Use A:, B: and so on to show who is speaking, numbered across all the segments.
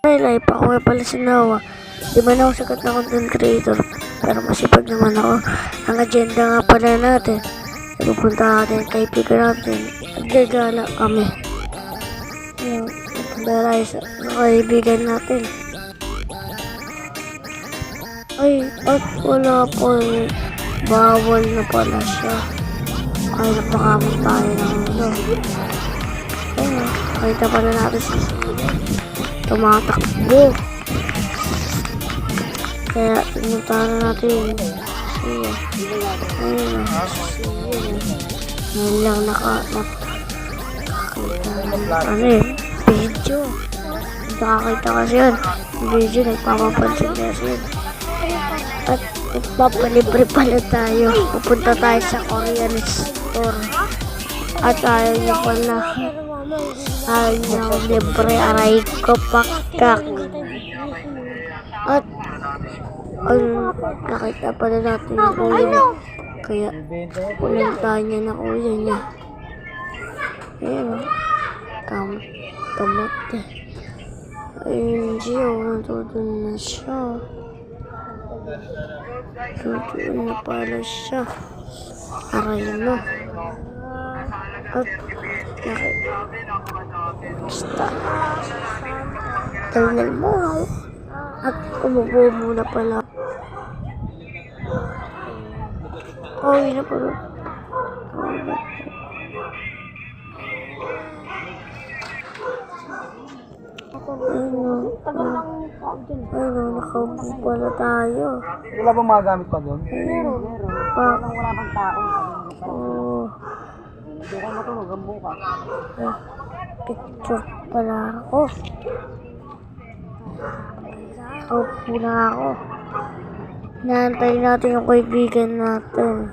A: Life, ako nga pala si Noah. Di man ako sikat na content creator, pero masipag naman ako. Ang agenda nga pala natin, pupunta natin, kaibigan natin, at gagala kami. Yung dahil sa kaibigan natin. Ay, at wala po, bawal na pala siya. Ay, napakamot tayo ng ano. Ayun, nakita pala natin si tumatakbo. Kaya pinuntahan na natin siya. Ayun na. Ngayon lang nakakita ano yun? Video. Nakakita kasi yun. Video, nagpapapansin kasi yun. At magpapalibre pala tayo. Pupunta tayo sa Korean store. At ayaw niya pala. Ayaw niya libre. Aray ko pakak. At nakita pala natin yung kuya niya. Kaya pumuntahan niya na kuya niya. Ayan o. Kamot eh. Ayun siya. Natutun na siya. Natutun na pala siya. Aray mo. At basta. Talal mo. At umupo muna pala. Oh, yun na pala. Ayun, nakaupo pala tayo.
B: Wala bang mga gamit pa doon?
A: Meron.
B: Wala bang tao?
A: Oo.
B: Hindi ka matulog, ang buka.
A: Picture pala ako. Nakaupo na ako. Naantay natin yung kaibigan natin.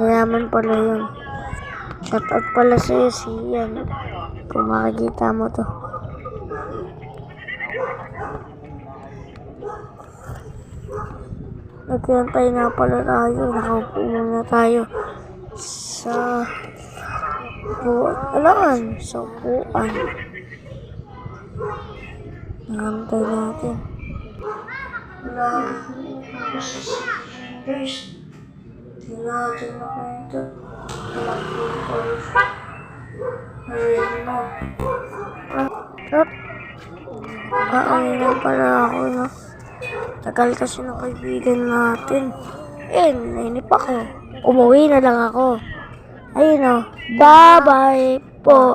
A: Mayaman pala yun. Shoutout pala sa'yo si Ian. Kung makikita mo to. Nagkantay na pala tayo. Nakaupo muna tayo sa upuan. Sa upuan. Nangantay natin. Guys, tinatin ako ito. Ayan mo. Kaangin na pala ako, no? Tagal kasi ng kaibigan natin. Nainip ako. Umuwi na lang ako. Ayun o. Bye-bye po.